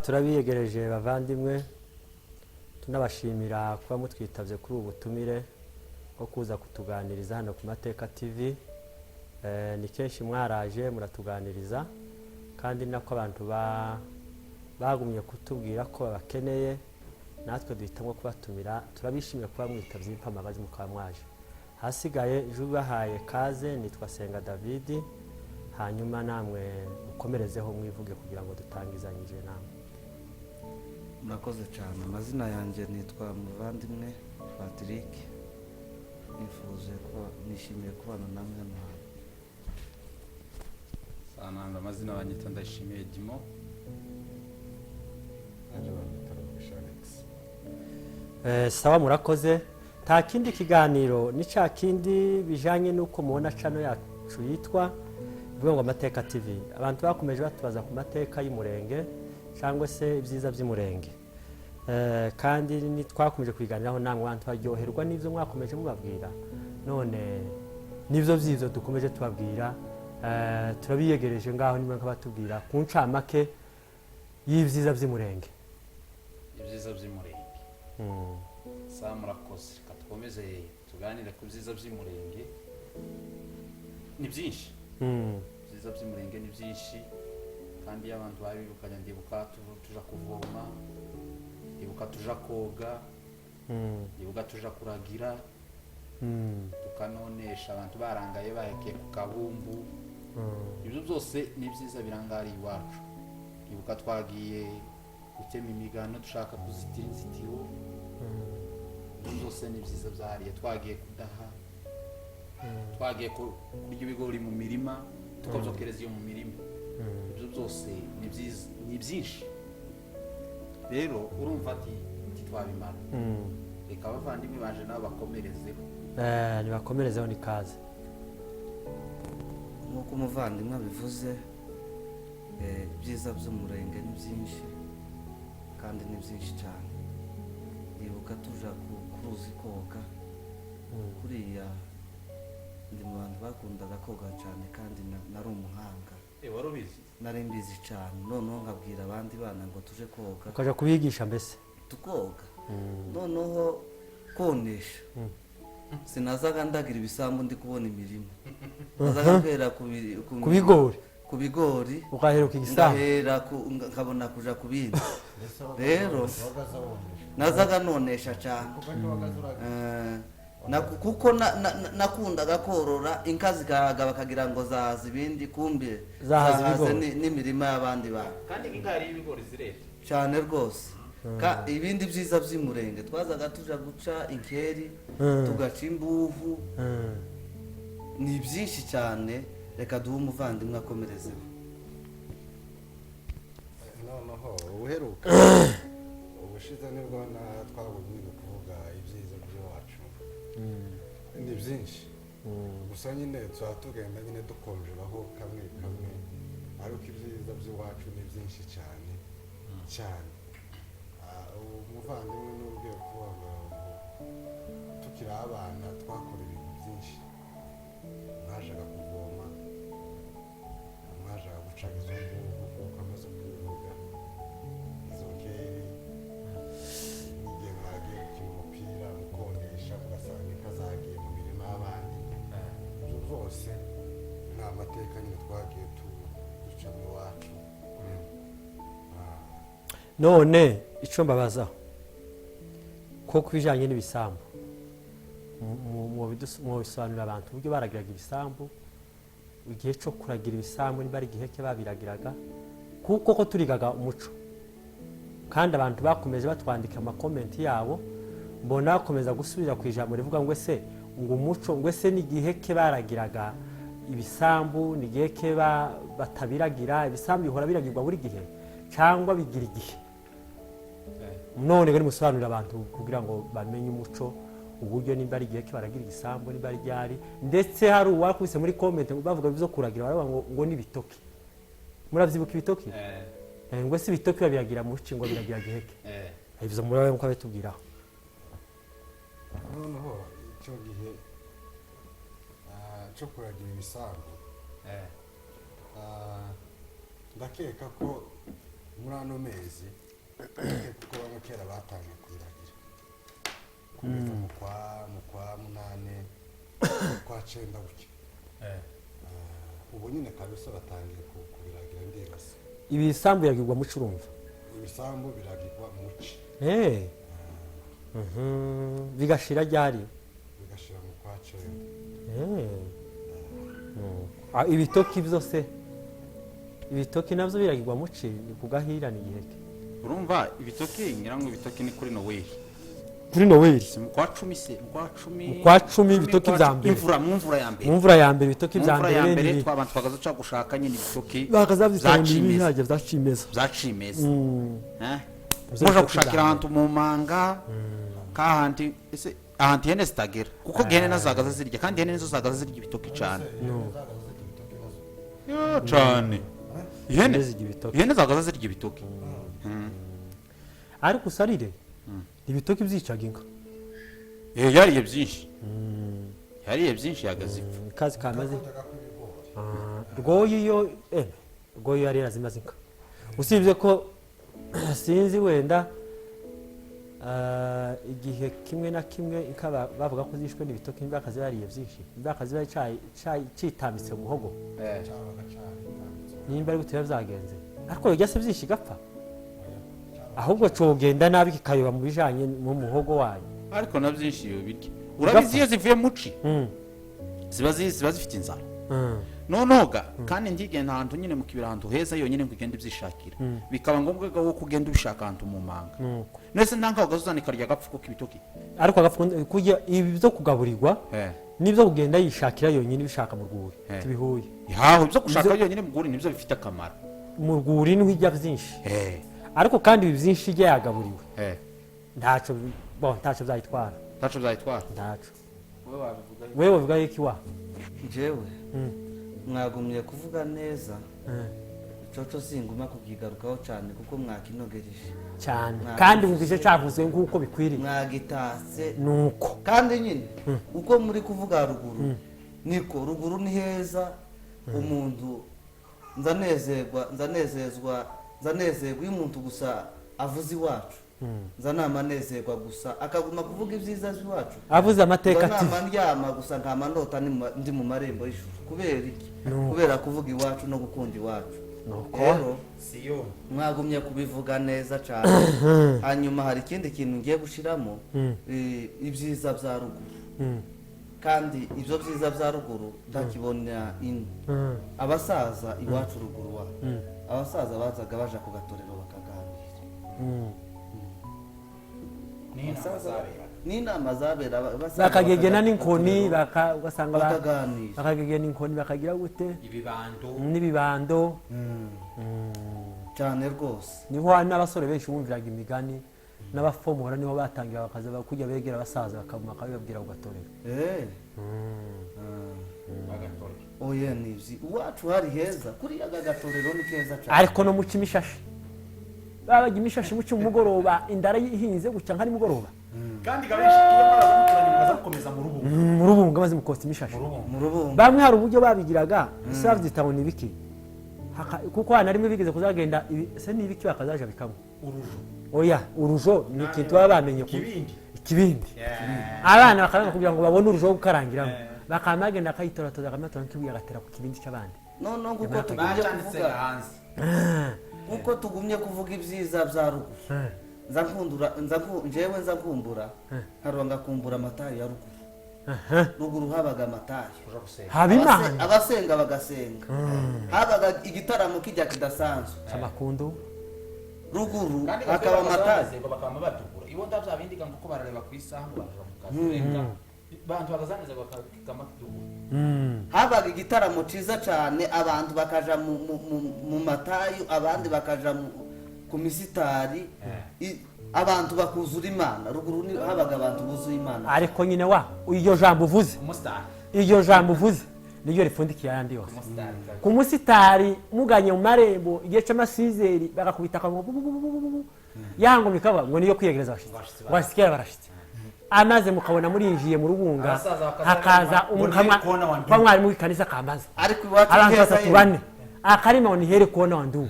turabiyegereje bavandimwe tunabashimira kuba mutwitavye kuri ubu butumire bwo kuza kutuganiriza hano ku Mateka TV. Ni kenshi mwaraje muratuganiriza kandi nako abantu bagumye kutubwira ko bakeneye, natwe duhitamwo kubatumira. Turabishimiye kuba mwitavye impamagazi mukaba mwaje. Hasigaye bahaye kaze, nitwa Senga David, hanyuma namwe mukomerezeho mwivuge kugira ngo dutangizanyije namwe. Murakoze cyane. Amazina yanjye nitwa Muvandimwe Patrick. Nishimiye kubana namwe hano. Sananga amazina banyita Ndayishimiye Dimo. Sawa murakoze. Nta kindi kiganiro ni ca kindi bijanye nuko mubona channel yacu yitwa bivuga ngo Amateka TV. Abantu bakomeje batubaza ku mateka y'umurenge cyangwa se ibyiza by'umurenge. Kandi ni twakomeje kwiganiraho namwe abantu baryoherwa n'ivyo mwakomeje mubabwira. None nivyo vyizo dukomeje tubabwira. Turabiyegereje ngaho nimwe nkabatubwira ku ncamake y'ivyiza by'umurenge. Ibyiza by'umurenge. Sa murakoze. Katukomeze tuganire ku byiza by'umurenge. Ni byinshi. Ibyiza by'umurenge ni byinshi kandi abantu babibukanya ndibuka tuja kuvoma, ndibuka tuja koga, ndibuka tuja kuragira, tukanonesha abantu barangaye bahekeye ku kabumbu. Ibyo byose ni byiza birangari iwacu. Ndibuka twagiye gutema imigano dushaka kuzitira inzitiro. Ibyo byose ni byiza byariye. Twagiye kudaha, twagiye kurya ibigori mu mirima, tukabyokereza iyo mu mirima. Ibyo byose ni byiza, ni byinshi. Rero urumva ati twabimara. Reka abavandimwe baje nabo bakomerezeho. Nibakomerezeho ni kaze. Nkuko umuvandimwe abivuze, ibyiza by'umurenge ni byinshi kandi ni byinshi cyane. Ndibuka tuja ku ruzi koga. Kuriya ndi mu bantu bakundaga koga cyane kandi nari umuhanga. Warubizi? Nari mbizi cyane. Noneho nkabwira abandi bana ngo tuje koga. Ukaja kubigisha mbese? Tukoga. Noneho konesha. Sinazaga ndagira ibisambu ndi kubona imirimo. Nazaga kwera ku bigori. Ku bigori. Ukaheruka igisambu. Ngahera nkabona kuja kubindi. Rero nazaga nonesha cyane. Kuko nakundaga korora inka zikahaga bakagira ngo zahaza ibindi, kumbe zahaze n'imirima y'abandi bantu. Kandi inka ari ibigori zireta cyane rwose. Ibindi byiza by'umurenge twazaga tuja guca inkeri, tugaca imbuvu. Ni byinshi cyane. Reka duhe umuvandimwe akomerezeho. Noneho uheruka ubushize nibwo twabwiye kuvuga ibyiza by'iwacu. Ni byinshi. Gusa nyine tuba tugenda nyine dukonjeraho kamwe kamwe, ariko ibyiza by'iwacu ni byinshi cyane cyane. Umuvandimwe n'ubwiye kuvuga ngo tukiri abana twakora ibintu byinshi. Mwajaga kuvoma, mwajaga guca izo mbuvu kuko amaze kubivuga, izo nkeri, n'igihe mwagiye gukina umupira mukonesha mugasanga inka zagiye mu mirima y'abandi. Ibyo byose ni amateka nyine twagiye duca mu iwacu. None icyo mbabazaho ko kubijanye n'ibisambu mu bisobanurira abantu uburyo baragiraga ibisambu, igihe cyo kuragira ibisambu niba ari igiheke babiragiraga, kuko ko turigaga umuco kandi abantu bakomeje batwandika amakomenti yabo. Mbona bakomeza gusubira ku ijambo rivuga ngo ese ngo umuco ngo ese n'igiheke baragiraga ibisambu, n'igiheke batabiragira ibisambu bihora biragirwa buri gihe cyangwa bigira igihe. None gari musobanurira abantu kugira ngo bamenye umuco uburyo nimba ari igihe baragira igisambu nimba ari ryari. Ndetse hari uwakubise muri comment bavuga bizo kuragira baravuga ngo ni bitoki. Muravyibuka ibitoki? Ngo si bitoki babiragira mu cingo biragira giheke. Ivyo murabe muko betubwiraho. Noneho icyo gihe cyo kuragira ibisambu ndakeka ko muri ano mezi kuko bamwe kera batangiye kubiragira kuva mu kwa munane kwa cenda gutya ubu nyine kabisa batangiye kubiragira ndibase ibisambu yagirwa mu curumva ibisambu biragirwa mu ci bigashira ryari bigashira mu kwa cenda ibitoki byose ibitoki nabyo biragirwa mu ci ni kugahirana igihe urumva ibitoki ngira ngo ibitoki ni kuri Noel kuri Noel si mu kwa 10 se mu kwa 10 mu kwa 10 ibitoki bya mbere mu mvura ya mbere mu mvura ya mbere ibitoki bya mbere ni twabantu twagaza gushaka nyine ibitoki bakazabyitanga ibihaje byacimeza muja gushakira ahantu mu manga kahandi ese ahantu ihene zitagera kuko ihene nazagaza zirya kandi ihene nizo zagaza zirya ibitoki cyane cyane ihene zagaza zirya ibitoki ariko usarire ibitoki byicaga inka yariye byinshi yagaze ipfa kazi kamaze rwoyo rwoyo yari yarazimaze inka usibye ko sinzi wenda igihe kimwe na kimwe inka bavuga ko zishwe n'ibitoki imbakazi yariye byinshi imbakazi yari cyitambitse muhogo nimba ari gutera byagenze ariko yajya se byinshi gapfa ahubwo cogenda nabi kikayoba mu bijanye mu muhogo wayo ariko na byinshi yo birya urabizi iyo zivuye muci ziba zifite inzara nonoga kandi ndigenda ahantu nyine mu kibira ahantu heza yonyine ngo ugende byishakira bikaba ngombwa ko kugenda ubishaka ahantu mu manga nese ntanka ugazuzana ikarya gapfuko k'ibitoki ariko agapfuko kujya ibi byo kugaburirwa nibyo kugenda yishakira yonyine bishaka mu rwuri tubihuye yaho byo gushaka yonyine mu rwuri nibyo bifite akamaro mu rwuri niho ijya byinshi ariko kandi ibi byinshi ijya yagaburiwe ntacyo byayitwara ntacyo wewe wavuga iki wa njyewe mwagumye kuvuga neza coco singuma kugigarukaho cyane kuko mwakinogereje cyane kandi muvise cyavuze nk'uko bikwiriye mwagitatse nuko kandi nyine uko muri kuvuga ruguru niko ruguru ni heza umuntu nzanezerwa iyo umuntu gusa avuze iwacu nzanamanezerwa gusa akaguma kuvuga ibyiza by'iwacu avuze amateka ati ndyama gusa nta manota ndi mu marembo y'ishuri kubera iki kubera kuvuga iwacu no gukunda iwacu rero mwagumye kubivuga neza cyane hanyuma hari ikindi kintu ngiye gushiramo ibyiza bya ruguru kandi ibyo byiza bya ruguru ndakibona ino abasaza iwacu ruguru wa abasaza bazaga baje ku gatorero bakaganira n'inama zabera bakagegena n'inkoni ugasanga bakaganira bakagegena inkoni bakagira gute n'ibibando cyane rwose niho n'abasore benshi bumviraga imigani n'abafomora niho batangira bakaza kujya begera abasaza bakabibabwira ugatorera oya nivyi iwacu hari heza kuriya gatorero ni keza cyane ariko no mu kimishashi babaga imishashi mu cyumugoroba indara yihinze guca nka nimugoroba kandi gabenshi iyo marazamukuranye mukaza gukomeza mu rubunga maze mukosta imishashi mu rubunga bamwe hari uburyo babigiraga savyitaho nibiki kuko hana rimwe bigeze kuzagenda se nibiki bakazaje bikamwe oya urujo ni ikintu baba bamenye ku ikibindi abana bakabanga kugira ngo babone urujo gukarangiramo bakamagenda akayitoratoza akamatora nk'ibuye agatera ku kibindi cy'abandi none nguko tugumye kuvuga hanze uko tugumye kuvuga ibyiza bya ruguru njyewe nza nkumbura nkaronga kumbura amatayo ya ruguru ruguru habaga amatayo abasenga bagasenga habaga igitaramo kijya kidasanzwe amakundu ruguru hakaba amatayo bakaba badugura ibo ndavya bindiga ngo ko barareba ku isaha ngo baje mu kazi bantu bagazaneza bakakama kudugura habaga igitaramo ciza cyane abantu bakaja mu matayo abandi bakaja ku misitari abantu bakuzura imana ruguru ni habaga abantu buzuye imana ariko nyine wa iryo jambo uvuze iryo jambo uvuze niyo rifundikiye ayandi yose ku musitari muganye mu marembo igihe cy'amasizeri bagakubita akanwa yango mikaba ngo niyo kwiyegereza abashitsi basikera barashitse amaze mukabona murinjiye mu rubunga hakaza umukamwa kwa mwari mu kanisa kamaze ariko iwacu abantu batatu bane akarima nihere kuona wandu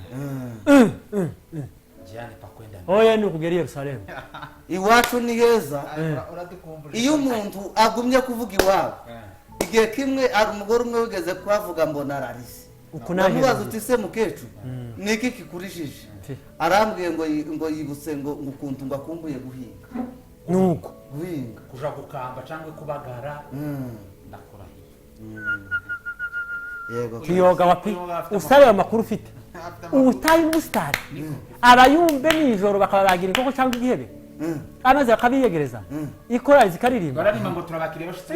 Njiani pa kwenda. oya ni ukugera i Yerusalemu iwacu ni heza Uradukumbura. iyo umuntu agumye kuvuga iwabo igihe kimwe ari umugore umwe wigeze kuhavuga mbona ararise ndamubaza uti se mukecuru ni iki kikurishije arambwiye ngo yibutse ngo ukuntu ngo akumbuye guhinga nuko guhinga kuja gukamba cyangwa kubagara ndakurahiye. yego kiyoga wapi usabe amakuru ufite ubutayi n'ubusitani abayumbe nijoro bakabagira inkoko cyangwa igihebe amaze bakabiyegereza ikorari zikaririmba Bararima ngo turabakiriye bashitse.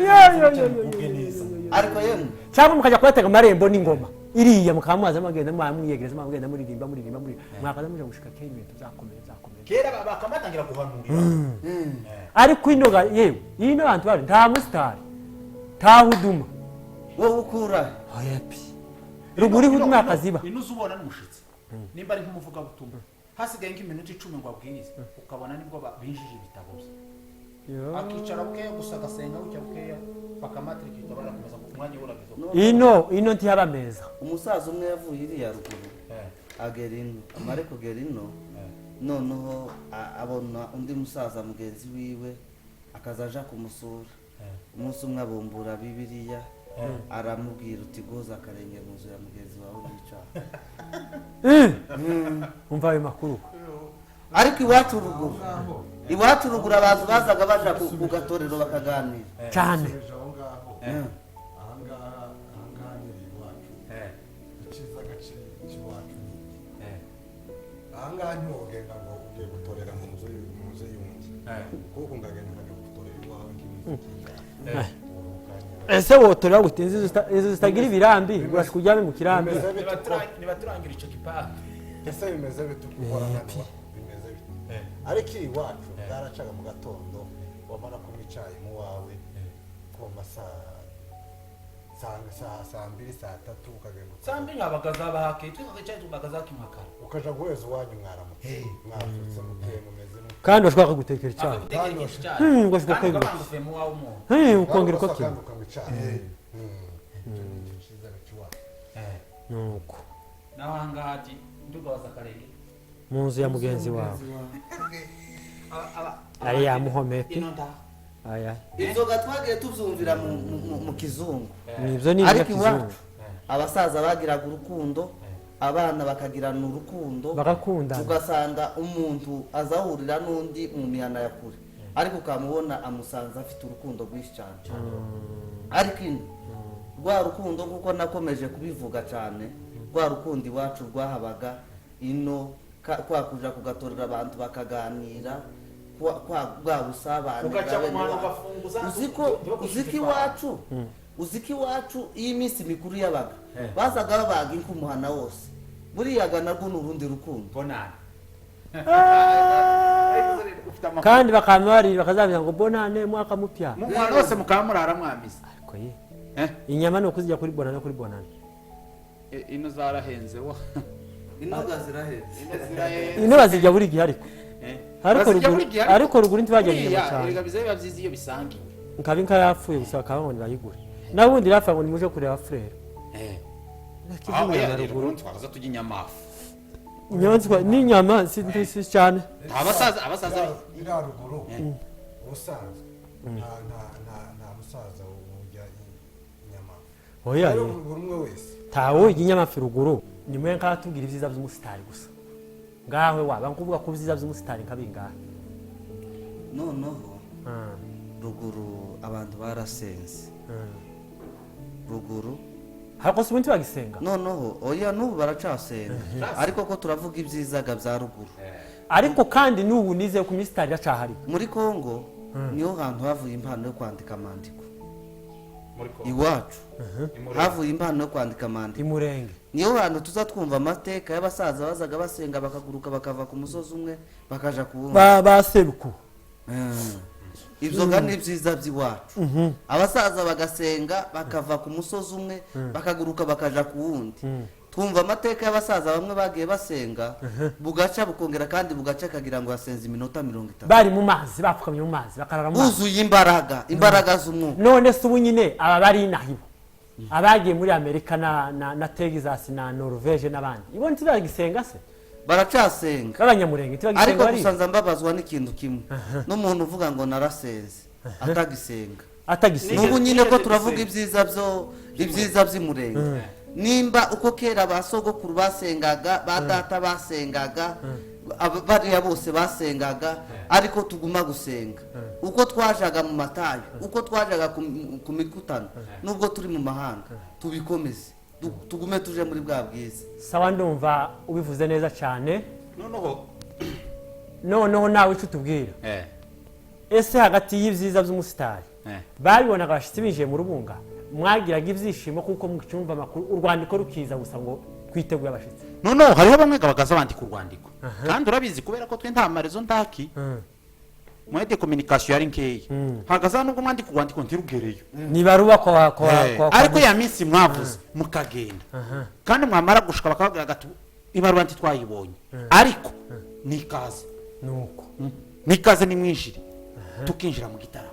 ariko yemwe cyangwa mukajya kubatega amarembo n'ingoma iriya mukamuhaza mugenda mwiyegereza mugenda muririmba mwakaza muje gushika kera ibintu byakomeye. Kera bakamatangira guhanurira. ariko inoga yewe ino bantu bari nta musitari nta huduma wowe ukura oyapi ruguri huduma akaziba Inuzu ubona n'umushitsi. Nimba ari nk'umuvuga butumwa. Hasigaye nk'iminota 10 ngo abwirize ukabona nibwo binjije ibitabo bye. Akicara bukeya gusa agasenga bucya bukeya bakamatrika ikabara kumeza ku mwanya w'uragizo. ino ntiyaba meza umusaza umwe yavuye iriya ruguru agera ino amare kugera ino noneho abona undi musaza mugenzi wiwe akaza aja kumusura umunsi umwe abumbura bibiliya aramubwira uti goza akarenge mu nzu ya mugenzi wawe wicara umva ayo makuru ariko iwacu ruguru abantu bazaga baja ku gatorero bakaganira cyane ahangaha ni iwacu icyiza cy'iwacu ahangaha ntiwogenda ngo ugiye gutorera mu nzu y'undi kuko ngagenda nkajya gutorera iwawe nk'imiziki ese wotorera gute inzu zitagira ibirambi urashika ujyame mu kirambi Nibaturangira ico kipangu. ese bimeze bite ukora nabwo bimeze bite ariko iwacu bwaracaga mu gatondo wamara kunywa icyayi mu wawe ku masaha saa mbiri saa tatu ukagenda Sambi ngabagaza bahake twikaga tubagaza kimakara. ukaja guheza uwanyu mwaramutse mwavutse muteye mumeze mute kandi bashobora gutekera icyayi Ngo shika kwego. mu wawe umuntu. ukongera uko kimwe ukanywa icyayi icyo ni cyiza cy'iwacu nuko Naho hangati ndugaza karenge. mu nzu ya mugenzi wawe ari yamuhomete Inonda. aya inzoga twagiye tubyumvira mu kizungu nibyo ni ariko ibya iwacu abasaza bagiraga urukundo abana bakagirana urukundo bagakundana ugasanga umuntu azahurira n'undi mu mihana ya kure ariko ukamubona amusanze afite urukundo rwinshi cyane ariko ino rwa rukundo kuko nakomeje kubivuga cyane rwa rukundo iwacu rwahabaga ino kwakuja kugatorera abantu bakaganira bwa busabane uziko iwacu iyo iminsi mikuru yabaga bazaga babaga inka umuhana wose buriyaga narwo ni urundi rukundo Bonana. kandi bakamari bakazabira ngo bonane mwaka mupya Mu mwana wose mukamurara mwamiza. ariko ye inyama no kuzijya kuri bonane Ino zarahenze wo. inoga zirahetse ino bazijya buri gihe ariko Bazijya buri gihe, ariko ruguru ntibajya inyama cyane Erega bize biba byiza iyo bisangiwe. nkabi nka yapfuye gusa bakaba ngo bayigure nabundi rafa ngo nimuje kureba frere Aho ya ruguru twaza tujya inyamafu. nyonzwa n'inyama si cyane Abasaza iriya ruguru ubusanzwe nta musaza urya inyama oya rero ruguru umwe wese tawo inyama fi ruguru nimwe nkatubwira ibyiza by'umusitari gusa ngawe waba nkuvuga ko ibyiza by'umusitari nkabingahe noneho ruguru abantu barasenze ruguru hariko si ubundi bagisenga noneho oya n'ubu baracasenga ariko ko turavuga ibyizaga bya ruguru ariko kandi n'ubu nizeye ku misitari iracahari muri Kongo niho hantu havuye impano yo kwandika amandiko iwacu havuye impano yo kwandika amandiko imurenge niho hantu tuza twumva amateka y'abasaza bazaga basenga bakaguruka bakava ku musozi umwe bakaja ku wundi baseruku ibyo ni byiza by'iwacu abasaza bagasenga bakava ku musozi umwe bakaguruka bakaja ku wundi twumva amateka y'abasaza bamwe bagiye basenga bugaca bukongera kandi bugaca akagira ngo yasenze iminota 30 bari mu mazi bapfukamye mu mazi bakarara mu mazi buzuye imbaraga z'umwuka none se ubu nyine aba bari inahibo abagiye muri amerika na texas na norvege n'abandi ibo ntibagisenga se baracyasenga b'abanyamurenge ariko ntibagisenga bari gusa nza mbabazwa n'ikintu kimwe n'umuntu uvuga ngo narasenze atagisenga atagisenga n'ubu nyine ko turavuga ibyiza by'umurenge nimba uko kera ba sogokuru basengaga ba data basengaga bariya bose basengaga ariko tuguma gusenga uko twajaga mu matayo uko twajaga ku mikutano nubwo turi mu mahanga tubikomeze tugume tuje muri bwa bwiza sawa ndumva ubivuze neza cyane noneho nawe icyo utubwira ese hagati y'ibyiza by'umusitari babibonaga abashyitsi binjiye mu rubunga mwagiraga ibyishimo kuko mu cyumba amakuru urwandiko rukiza gusa ngo twiteguye abashyitsi noneho hariho bamwe bagaza bandika urwandiko kandi urabizi kubera ko twe nta marezo ndaki mwete communication yari nkeya hagaza nubwo mwandika urwandiko ntirugereyo nibaruba ariko ya minsi mwavuze mukagenda kandi mwamara gushika bakababwira gati ibaruwa ntitwayibonye ariko nikaze nuko nikaze ni mwinjire tukinjira mu gitaramo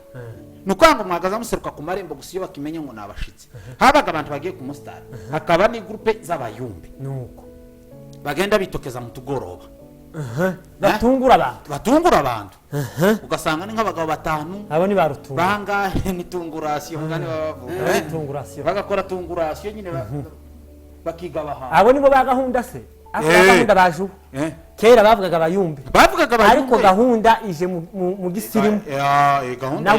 nukwanga mwagaza museruka ku marembo gusa iyo bakimenye ngo nabashitse habaga abantu bagiye ku mustari hakaba ni groupe z'abayumbi nuko bagenda bitokeza mu tugoroba batungura abantu ugasanga ni nk'abagabo batanu abo ni barutunga bangahe ni tungurasiyo ngane babavuga tungurasiyo bagakora tungurasiyo nyine bakiga abahanzi abo nibo ba gahunda se gahunda baju kera bavugaga abayumbi ariko gahunda ije mu gisirimu na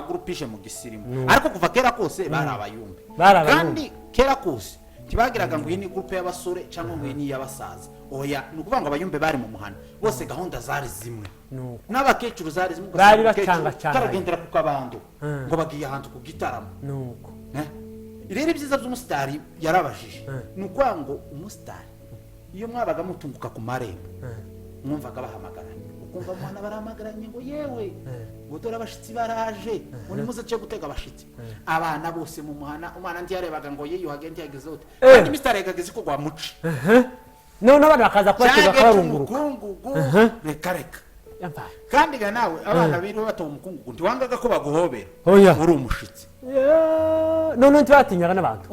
gurupe ije mu gisirimu ariko kuva kera kose bari abayumbi kandi kera kose ntibagiraga ngo iyi ni gurupe y'abasore cyangwa ngo iyi ni iy'abasaza oya ni ukuvuga ngo abayumbi bari mu muhanda bose gahunda zari zimwe n'abakecuru zari zimwe bari bacanga karagendera ku kabando ngo bagiye ahantu ku gitaramo rero ibyiza by'umusitari yarabajije ni ukuvuga ngo umusitari iyo mwabaga mutunguka ku marembo mwumvaga bahamagaranye ukumva umwana barahamagaranye ngo yewe ngo dore abashitsi baraje ngo nimuze cyo gutega abashitsi abana bose mu muhana umwana ndi yarebaga ngo yeyo hagende yageze ute kandi umusitari yageze ko gwamuca none abana bakaza kwatega kabarunguruka reka kandi ga nawe abana biriwe batoba umukungugu ntiwangaga ko baguhobera uri umushitsi none ntibatinyaga n'abantu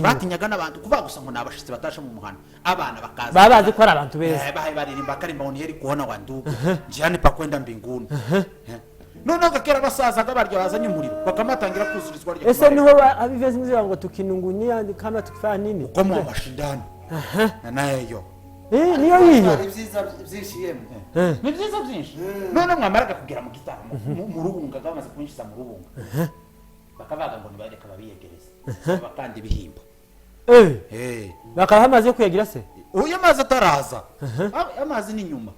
batinyaga n'abantu kuvuga gusa ngo nabashitsi batashe mu muhanda abana bakaza babazi ko ari abantu beza bahaye baririmba karimba ngo heri kuona wandugu njiani pa kwenda mbinguni none gakera basazaga barya bazanye umuriro bakamatangira kuzurizwa ryo ese niho abivezi muzi ngo tukinungunia kama tukifanya nini uko mu mashindano nayo niyo yiyo ibyiza byinshi yemwe ni byiza byinshi none mwamaraga kugira mu gitaramo mu rubunga bamaze kwinjiza mu rubunga bakabaga ngo nibareka babiyegereza bakandi bihimba bakaba hamaze kuyagira se uyu amazi ataraza amazi ni nyuma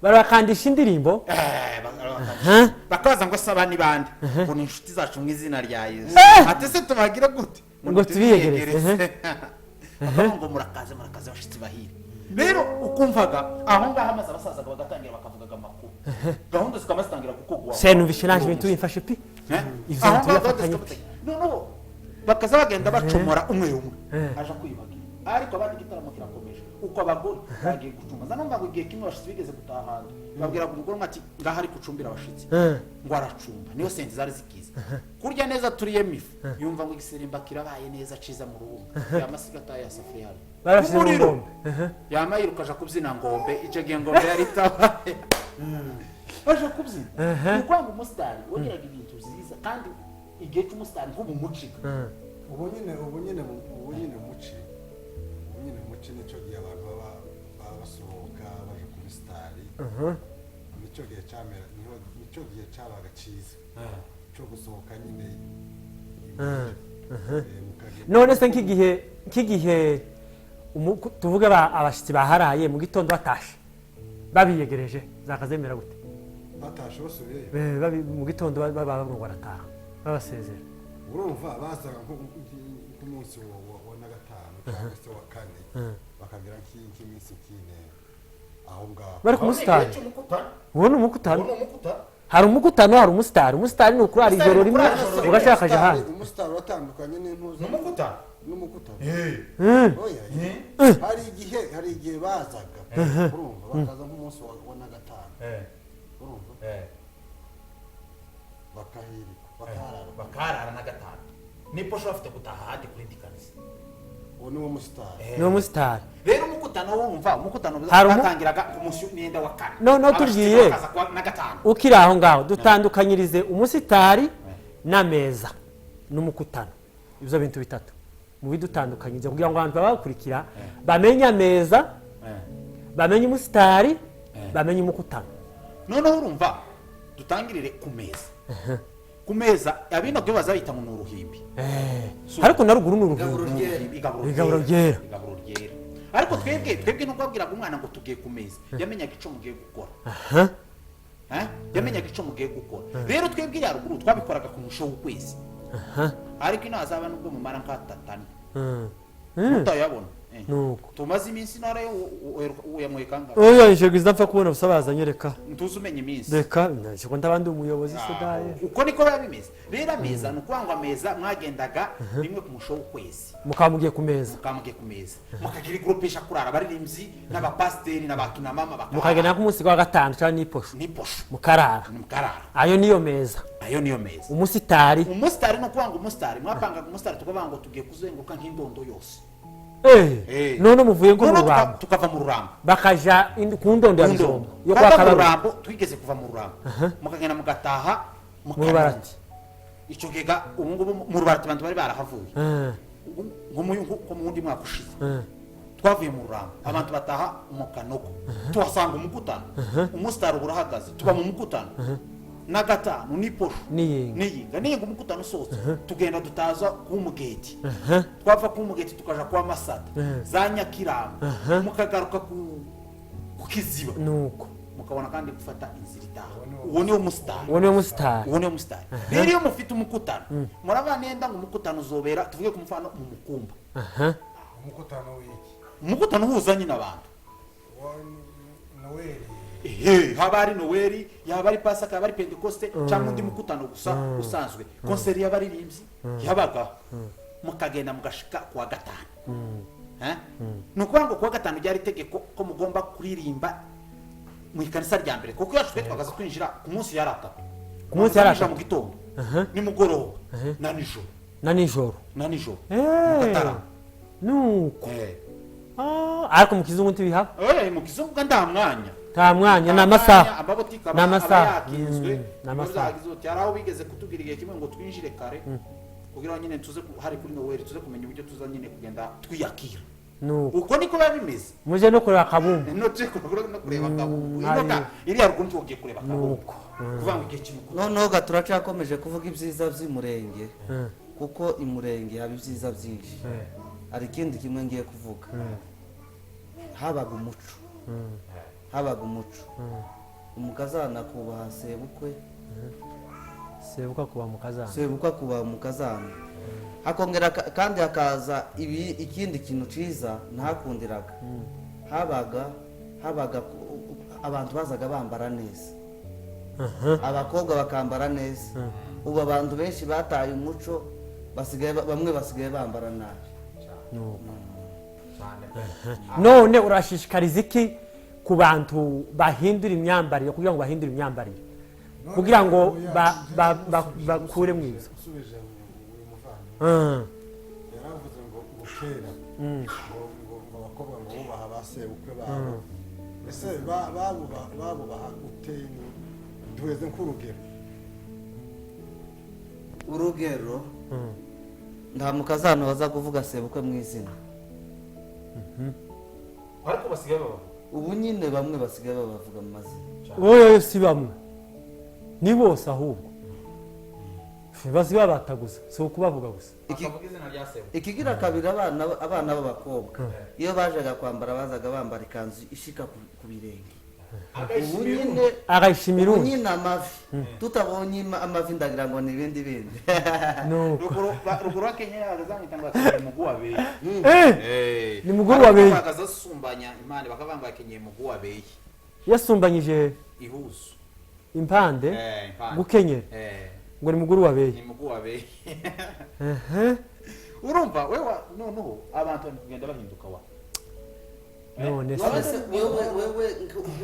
barakandisha indirimbo bakaza ngo saba ni bande ngo ni inshuti zacu mu izina rya Yesu ati se tubagira gute ngo tubiyegereze ngo murakaze bashitsi bahire rero ukumvaga aho ngaho amazi abasazaga bagatangira bakavugaga amakuru gahunda zikamazitangira kukugwa se numvishe naje ibintu bimfashe pi ivyo tuyafatanye no bakaza bagenda bacumura umwe aje kwibagira ariko abandi gitaramo kirakomeje uko abagore bagiye gucuma za numva ngo igihe kimwe bashitsi bigeze gutahana babwira ku mugore ati ngaha ari kucumbira abashitsi ngo aracumba niyo senti zari zikiza kurya neza turiye mifu yumva ngo igiserimba kirabaye neza ciza mu rubunga yamasiga ataya safuriya barashije mu ngombe yamayiruka aja kubyina ngombe ico gihe ngombe yari tabaye aje kubyina ukwanga umusitari wogeraga ibintu byiza kandi igihe cy'umusitari nko mu mucika ubu nyine muci nicyo gihe abantu baba basohoka baje ku musitari nicyo gihe cyabaga cyiza cyo gusohoka nyine none se nk'igihe tuvuge abashyitsi baharaye mu gitondo batashe babiyegereje zakazemera gute batashe basubiyeyo mu gitondo baba barataha babasezera urumva bazaga nk'umunsi wa na gatanu cyangwa se wa kane bakagira nk'iminsi nk'ine aho ngaho bari ku musitari uwo ni umukutano hari umukutano hari umusitari ni ukurara ijoro rimwe ugashakaje ahandi umusitari watandukanye n'intuza n'umukutano hari igihe bazaga urumva bakaza nk'umunsi wa na gatanu urumva bakahirika bakarara na gatanu niposho bafite gutaha ahandi kuri ndi kanisa uwo ni wo musitari ni umusitari rero umukutano wumva umukutano Hari batangiraga ku munsi n'enda wa kane No, tubwiye. na gatanu ukiri aho ngaho dutandukanyirize umusitari n'ameza n'umukutano ibyo bintu bitatu mu bidutandukanyirize kugira ngo abantu babakurikira bamenye ameza bamenye umusitari bamenye umukutano noneho urumva dutangirire ku meza ku meza abino byo bazayita ngo ni uruhimbi ariko na ruguru ni Igaburo uruhimbi ryera. Igaburo ryera. igaburo ryera ariko twebwe nubwo abwiraga umwana ngo tugiye ku meza yamenyaga ico mugiye gukora yamenyaga ico mugiye gukora rero twebwe ya ruguru twabikoraga ku musho w'ukwezi ariko ino hazaba nubwo mumara nk'atatane mutayabona nuko tumaze iminsi nora yo uyamuye kangahe oya inshego izapfa kubona busabaza nyereka ntuzi umenya iminsi reka nashiko ndabandi umuyobozi sodaye uko niko biba bimeze rero ameza ni ukuvuga ngo ameza mwagendaga rimwe ku musho w'ukwezi mukamugiye ku meza mukamugiye ku meza mukagira igurupesha kurara abaririmbyi n'abapasiteri n'abakinamama mukagenda ku munsi wa gatanu cyangwa n'iposho n'iposho mukarara mukarara ayo niyo meza ayo niyo meza umusitari umusitari ni ukuvuga ngo umusitari mwapangaga umusitari tukavuga ngo tugiye kuzenguruka nk'indondo yose none muvuye ngo mu Noneho rurambo tukava mu rurambo bakaja ku ndondo ya bijombo yo kwa twava mu kabaru rurambo twigeze kuva mu rurambo mukagenda mugataha mu rubarati icyo giga ubu ngubu mu rubarati abantu bari barahavuye nko mu wundi mwaka ushize twavuye mu rurambo abantu bataha mu kanogo tuhasanga umukutano umusitari urahagaze tuba mu mukutano na gatanu n'iposho niyinga umukutano usohotse tugenda dutaza ku mugeti twava ku mugeti tukaja kwa masada za nyakiramba mukagaruka ku kiziba nuko mukabona kandi gufata inzira itaha uwo niwo musitari uwo niwo musitari rero iyo mufite umukutano murabana nenda ngo umukutano uzobera tuvuge ku mufano mu mukumba umukutano w'iki umukutano uhuzanye n'abantu noweli haba ari noweli yaba ari pasaka yaba ari pentekoste cyangwa undi mukutano gusa usanzwe konseri y'abaririmbyi yabaga mukagenda mugashika kuwa gatanu ni ukuvuga ngo kuwa gatanu ryari itegeko ko mugomba kuririmba mu ikanisa rya mbere kuko yacu twe twagaze twinjira ku munsi yari atatu ku munsi yari atatu mu gitondo nimugoroba na nijoro nuko ariko mu kizungu ntibihaba mu kizungu nta mwanya nta mwanya ni amasaha amabotike ni amasaha yakinzwe ni amasaha hari aho bigeze kutubwira igihe kimwe ngo twinjire kare kugira ngo nyine tuze hari kuri noweli tuze kumenya uburyo tuza nyine kugenda twiyakira uko niko biba bimeze muje no kureba akabumbu no kureba akabumbu iriya rugo ntiwogiye kureba akabumbu kuvuga ngo igihe kimwe noneho turacyakomeje kuvuga ibyiza by'umurenge kuko imurenge haba ibyiza byinshi hari ikindi kimwe ngiye kuvuga habaga umuco umukazana kubaha sebukwe sebukwe kubaha umukazana hakongera kandi hakaza ikindi kintu cyiza ntakundiraga habaga abantu bazaga bambara neza abakobwa bakambara neza ubu abantu benshi bataye umuco bamwe basigaye bambara nabi none urashishikariza iki ku bantu bahindura imyambarire kugira ngo bahindure imyambarire kugira ngo bakure mu ibyo yaravuze ngo kera ngo abakobwa ngo bubaha ba sebukwe babo ese babubaha ute duheze urugero nta mukazana waza kuvuga sebukwe mu izina ariko basigaye baba ubu nyine bamwe basigaye babavuga mu mazina wowe si bamwe ni bose ahubwo basigaye bataguza si ukubavuga gusa ikigira kabiri abana b'abakobwa iyo bajaga kwambara bazaga bambara ikanzu ishika ku birenge ubu nyine amavi tutabonye amavi ndagira ngo ni ibindi bindi ruguru wa kenya yazanyita ngo akenyeye mugu wabeye ni mugu wabeye bagazasumbanya impande bakavuga ngo akenyeye mugu wabeye yasumbanyije ihuzu impande gukenyera ngo ni muguru wabeye ni mugu wabeye urumva wewe noneho abantu kugenda bahinduka wa none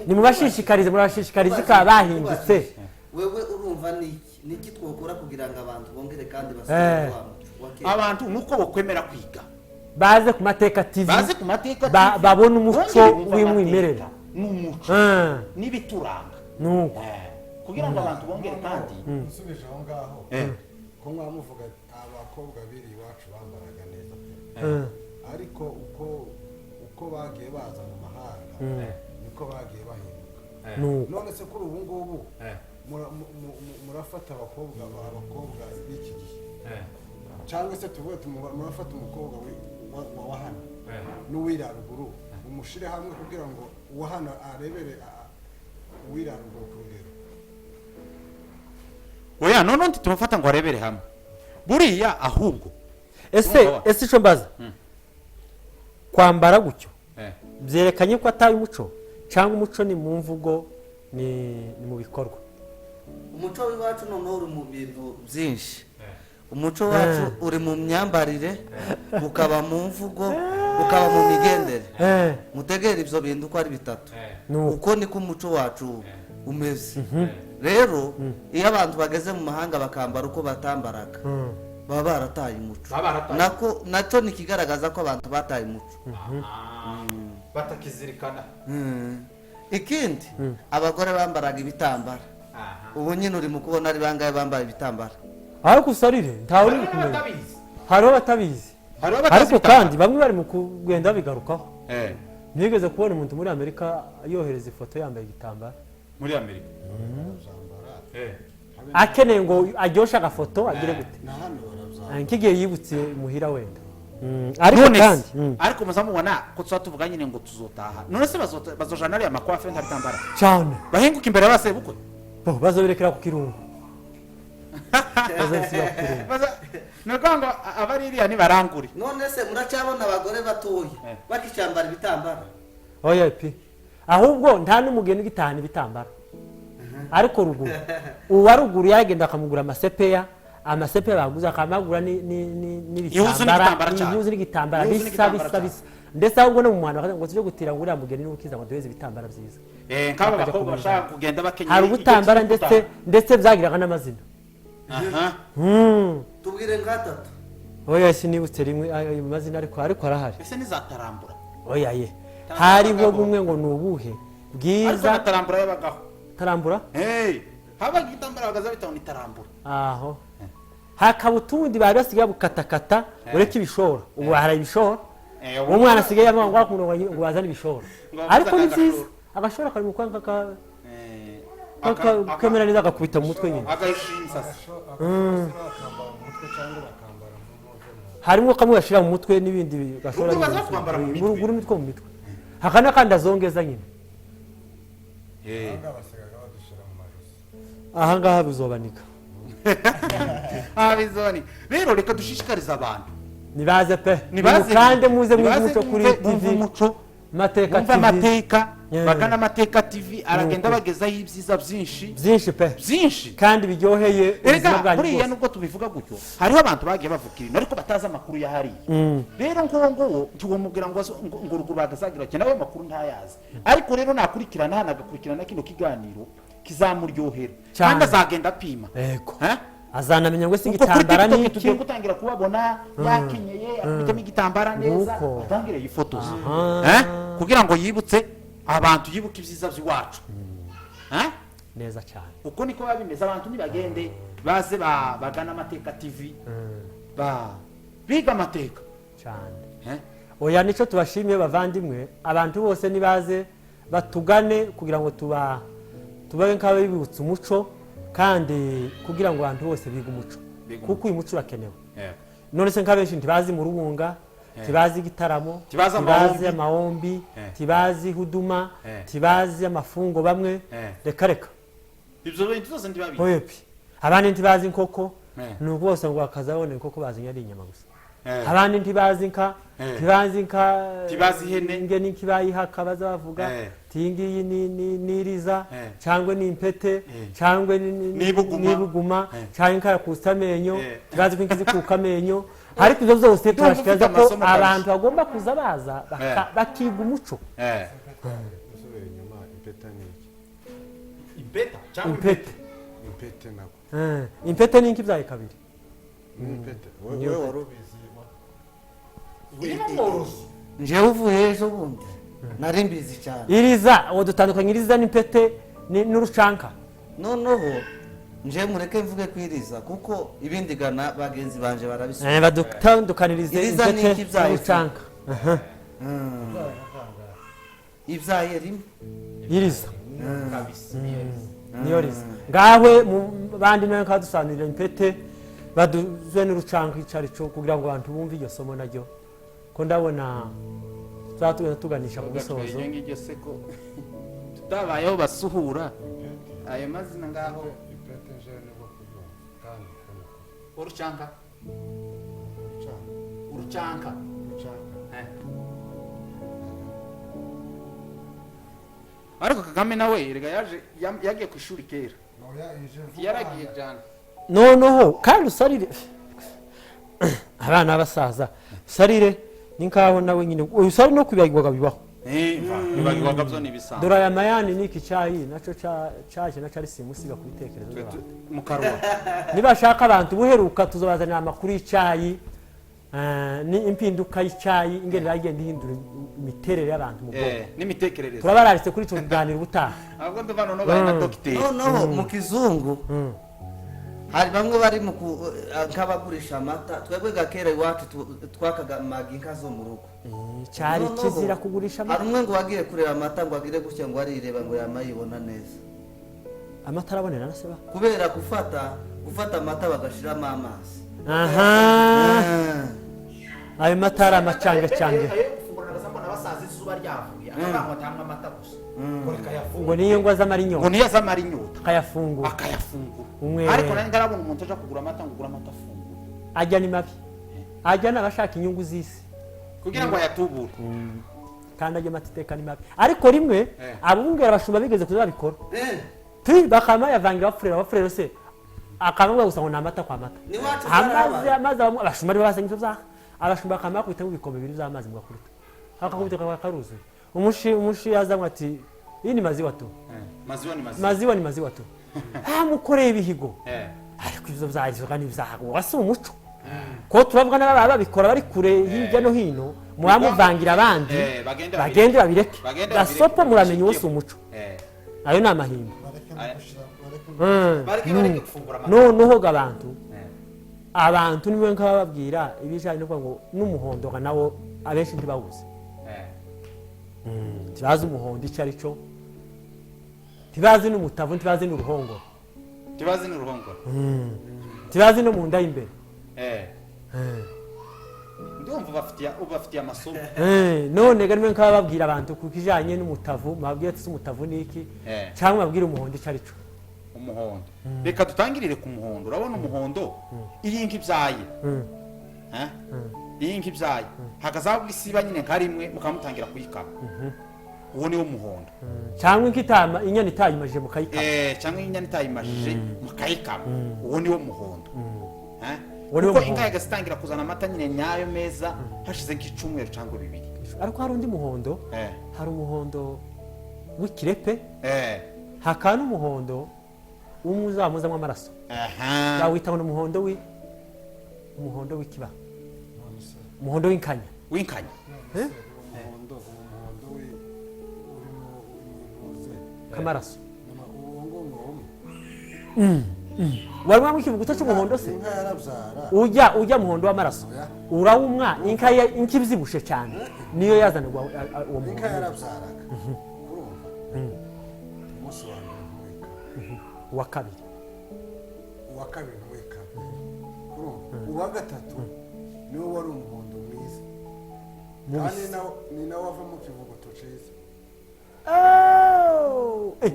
ni mubashishikarize ka bahindutse wewe urumva niki twokora kugira ngo abantu bongere kandi basubire abantu nuko bokwemera kwiga baze ku mateka tv baze ku mateka babona umuco w'umwimerere n'umuco n'ibituranga nuko kugira ngo abantu bongere kandi usubije aho ngaho ko mwamuvuga abakobwa biri iwacu bambaraga neza ariko uko bagiye baza mu mahanga niko bagiye bahinduka none se kuri ubu ngubu murafata abakobwa b'iki gihe cyangwa se tuvuge murafata umukobwa wa hano n'uwiraruguru umushire hamwe kugira ngo uwa hano arebere uwiraruguru ku rugero oya none tumufata ngo arebere hamwe buriya ahubwo ese icyo mbaza kwambara gutyo byerekanye ko ataye umuco cyangwa umuco ni mu mvugo ni mu bikorwa umuco w'iwacu noneho uri mu bintu byinshi umuco wacu uri mu myambarire ukaba mu mvugo ukaba mu migendere mutegere ibyo bintu uko ari bitatu uko niko umuco wacu umeze rero iyo abantu bageze mu mahanga bakambara uko batambaraga baba barataye umuco nacyo ni ikigaragaza ko abantu bataye umuco batakizirikana ikindi abagore bambaraga ibitambara ubu nyine uri mu kubona ari bangahe bambaye ibitambara ariko usarire ntawe uri kumenya hariho batabizi ariko kandi bamwe bari mu kugenda bigarukaho nigeze kubona umuntu muri Amerika yohereza ifoto yambaye igitambara muri Amerika akeneye ngo aryoshe agafoto agire gute nkigiye yibutse muhira wenda ariko kandi ariko muzamubona ko tuvuga nyine ngo tuzotaha none se bazojana ari amakwafe ntabitambara cyane bahinguka imbere y'abase bukwe bazoberekera ku kirungu ngo abaririya nibarangure none se muracyabona abagore batoye bakicambara ibitambara oya pi ahubwo nta n'umugeni ugitahana ibitambara ariko ruguru uwa ruguru yagenda akamugura amasepeya baguze akamagura n'ibitambara ibyuzi n'igitambara bisa ndetse ahubwo no mu Rwanda ngo tujye gutira ngo uriya mugeni n'ukiza ngo duheze ibitambara byiza nk'abo bakobwa bashaka kugenda bakenyeye hari ubutambara ndetse byagiraga n'amazina tubwire nk'atatu oya sinibutse rimwe ayo mazina ariko arahari ese nizatarambura oya ye hariho bumwe ngo ni ubuhe bwiza ariko tarambura yabagaho tarambura haba igitambara bagaza bitaho ni tarambura aho hakaba utundi bari basigaye bukatakata ureke ibishora ubu hari ibishora umwana asigaye yamanga ngo bazane ibishora ariko ni byiza agashora kari mu kwanga kamera neza agakubita mu mutwe nyine harimo kamwe gashira mu mutwe n'ibindi gashora guru mitwe mu mitwe hakana kandi azongeza nyine aha ngaha bizobanika bizoni rero reka dushishikariza abantu nibaze pe kandi muze mw'umuco kuri TV mateka TV bagana amateka TV aragenda bagezaho ibyiza byinshi pe byinshi kandi biryoheye ubuzima bwanyu buriya nubwo tubivuga gutyo hariho abantu bagiye bavuga ibintu ariko batazi amakuru yahariye rero nguwo ntiwamubwira ngo uruguru bagazagira cyane nawe amakuru ntayazi ariko rero nakurikirana agakurikirana kino kiganiro kizamuryohera kandi azagenda apima azanamenya ngo singitambara niki tugiye gutangira kubabona yakenyeye afitemo igitambara neza atangire yifotoza kugira ngo yibutse abantu yibuke ibyiza by'iwacu neza cyane uko niko babimeze abantu nibagende baze bagana amateka TV biga amateka cyane oya nico tubashimiye bavandimwe abantu bose nibaze batugane kugira ngo tubabe nk'abe bibutse umuco kandi kugira ngo abantu bose biga umuco kuko uyu muco urakenewe none se nk'abenshi ntibazi mu rubunga tibazi igitaramo tibazi amahombi tibazi huduma tibazi amafungo bamwe reka ibyo bintu byose ndibabizi abandi ntibazi inkoko ni bose ngo bakazabona inkoko bazi ari inyama gusa abandi ntibazi inka tibazi ihene nge n'inkibayihaka bazavuga tingiyi niriza cyangwa n'impete cyangwa n'ibuguma cyangwa inka yakusa amenyo tibazi ko inkizi kuka amenyo ariko ibyo byose turashikaza ko abantu bagomba kuza baza bakiga umuco impete ni inki byaye kabiri n'ipete Niyo wewe pete. wari ubizi urimo mworozi njyewe uvuye ejo bundi nari mbizi cyane iriza uwo dutandukanye iriza n'impete n'urucanka noneho njyewe mureke mvuge kwiriza kuko ibindi gana bagenzi banje barabisubiza badutandukanirize Iriza ni iki impete ibyaye n'urucanka ibyaye rimwe iriza kabisa niyo riza ngawe mu bandi nawe nkadusanurira impete baduze n'urucanka icyo ari cyo kugira ngo abantu bumve iryo somo naryo ko ndabona tuzatugenda tuganisha ku musozo iyo ngiryo se ko tutabayeho basuhura ayo mazina ngaho ipete nje nibwo kuyumva kandi kuko urucanka urucanga urucanka urucanga ariko Kagame nawe erega yagiye ku ishuri kera oya ije yaragiye cyane noneho kandi usarire abana b'abasaza usarire ni nkaho nawe nyine usarire no kwibagirwaga bibaho ibagirwaga byo nibisanzwe dore aya mayani n'iki cyayi nacyo cyaje nacyo ari simusiga ku bitekerezo by'abantu mu karwa nibashaka abantu buheruka tuzobazanira amakuru y'icyayi ni impinduka y'icyayi ingenda igenda ihindura imiterere y'abantu mu bwonko n'imitekerereze turabararitse kuri icyo kiganiro ubutaha ahubwo ndumva noneho bari na dogiteri noneho mu kizungu hari bamwe bari mu nk'abagurisha amata twebwe gakera iwacu twakagamaga inka zo mu rugo cyari Noneho, kizira kugurisha hari amata umwe ngo wagiye kureba amata ngo agire gutya ngo arireba ngo yamayibona neza amata arabonera na seba kubera gufata amata bagashiramo amazi aha ayo mata ari amacangacange ayo gufungura mbona basaza izuba ryavuye akavuga atanga amata gusa ngo niyo ngo azamara inyota ngo niyo azamara inyota akayafungura akayafungura Umwe- ariko nanjye ndarabona umuntu aje kugura amata ngo ugura amata afungura ajya ni mabi ajya n'abashaka inyungu z'isi kugira ngo ayatubure kandi ajya amata iteka ni mabi ariko rimwe abungera abashumba bigeze kuza babikora bakaba bayavangira abafurero se akamubwira gusa ngo ni amata kwa mata N'iwacu amazi abashumba aribo basenya ibyo byaha abashumba bakaba bakubitamo ibikombe bibiri by'amazi ngo bakubite akakubita karuzuye umushi yazanywe ati iyi ni maziwa tu maziwa ni maziwa tu mukoreye ibihigo ariko ibyo byagizoga n'ibyago wasi umuco ko turavuga n'ababa babikora bari kure hirya no hino mubamuvangira abandi bagende babireke gasopo muramenya uwo si umuco ayo ni amahimba bareke gufungura amata noneho abantu niwe nkababwira ibijyanye no kuvuga ngo n'umuhondo nka nawo abenshi ntibawuzi ntibazi umuhondo icyo ari cyo ntibazi n'umutavu ntibazi n'uruhongoro ntibazi no mu nda y'imbere ndumva ubafitiye amasomo none ga niwe nkababwira abantu ku kijyanye n'umutavu mabwire ati umutavu ni iki cyangwa mabwire umuhondo icyo ari cyo umuhondo reka dutangirire ku muhondo urabona umuhondo iyo inka ibyaye iyi nka ibyaye hakazaho isiba nyine nka rimwe mukamutangira kuyikama uwo niwo muhondo cyangwa inyana itayimajije mukayikama cyangwa inyana itayimajije mukayikama uwo niwo muhondo Uwo niwo kuko muhondo. inka igatangira kuzana amata nyine nyayo meza hashize nk'icyumweru cyangwa bibiri ariko hari undi muhondo hari umuhondo w'ikirepe hakaba n'umuhondo umwe uzamuzamo amaraso yawita ngo umuhondo w'ikiba umuhondo w'inkanya w'inkanya umuhondo urimo uze k'amaraso uwo ngo wari wamwe ikivuguto cy'umuhondo se inka yarabyara ujya muhondo w'amaraso urawumwa inka ibyibushe cyane niyo yazanirwa uwo inka muhondo yarabyaraga urumva umunsi wa mbere ntumwika uwa kabiri uwa kabiri ntumwika urumva uwa gatatu niwo wari umuhondo mwiza kandi ni nawe wava mu kivuguto cyiza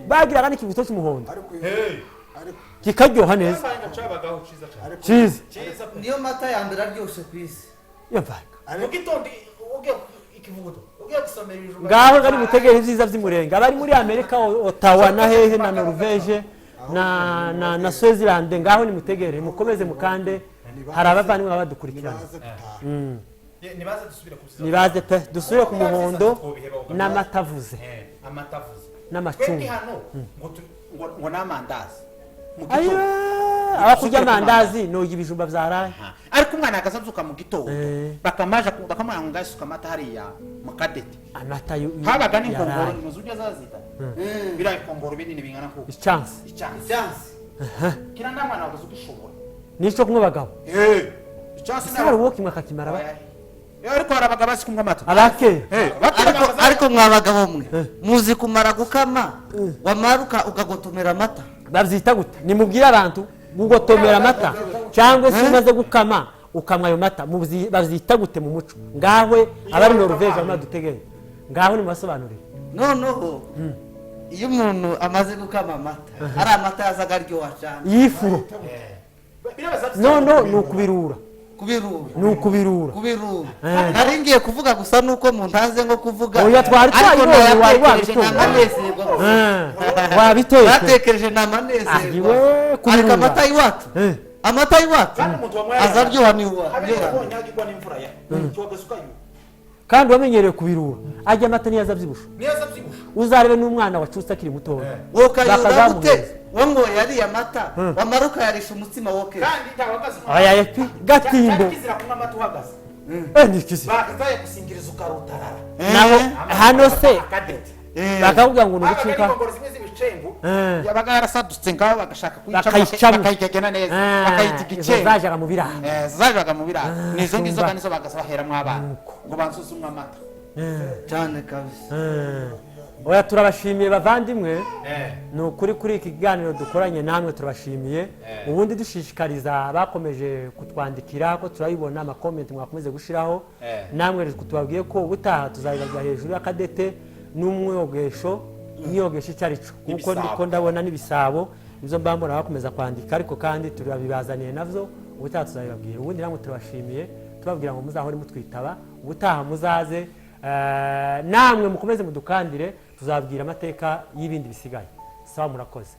bagiraga n'ikivuguto cy'umuhondo ariko kikaryoha neza cyiza niyo mata ya mbere aryoshye ku isi ngaho ngari mutegere ibyiza by'umurenge abari muri amerika otawa na hehe na norvege na switzerland ngaho nimutegere mukomeze mukande hari abavandimwe baba badukurikirana nibaze pe dusubire ku muhondo n'amatavuze n'amacunga ngo n'amandazi aho kurya amandazi noga ibijumba vyaraye ariko umwana akazabyuka mu gitondo Eh. bakamaja bakamwana ngo ngasuka amata hariya mu kadete amata habaga n'inkongoro yaraye. ntuzujya zazita biriya bikongoro binini bingana kuko icyansi icyansi kira nta mwana wagaze ugishobora nico kumwe bagabo icyansi sari uwo kimwe akakimara ba ariko hari abagabo bazi kunywa amata abake ariko mwabagabo mwe muzi kumara gukama wamaruka ukagotomera amata bavyita gute nimubwira abantu gugotomera amata cyangwa se umaze gukama ukamwa ayo mata bavyita gute mu muco ngawe abari Norvege bamadutegeye ngaho nimubasobanurire noneho iyo umuntu amaze gukama amata ari amata yazaga aryoha cyane yifuro no ni ukubirura kubirura nari ngiye kuvuga gusa nuko muntaze ngo kuvuga oya twari twayibonye wari wabitunga wabitetse batekereje n'amanezerwa agiwe ariko kubirura amata y'iwacu amata y'iwacu azaryoha niwa kandi wamenyereye kubirura ajya amata niyo azabyibusha uzarebe n'umwana wacutse akiri mutoya wokayura gute wango yari amata wamaruka yarisha umutsima woke aya yepi gatimbo nikisi nabo hano se bakavuga ngo nugucuka yabaga yarasadutse ngaho bagashaka bakayicamo bakayikegena neza bakayita igiceri zajaga mu biraha zajaga mu biraha nizo ngizo nizo bagaza baheramwo abana ngo bansuzumwe amata cyane kabisa oya turabashimiye bavandimwe ni ukuri kuri iki kiganiro dukoranye namwe turabashimiye ubundi dushishikariza bakomeje kutwandikira ko turabibona amakomenti mwakomeze gushiraho namwe tubabwiye ko ubutaha tuzabibaza hejuru y'akadete n'umwogesho niyogesha icyarico kuko ndiko ndabona n'ibisabo ibyo mbambura bakomeza kwandika ariko kandi turabibazaniye navyo ubutaha tuzabibabwira ubundi namwe turabashimiye tubabwira ngo muzahore mutwitaba ubutaha muzaze namwe mukomeze mudukandire tuzabwira amateka y'ibindi bisigaye sawa murakoze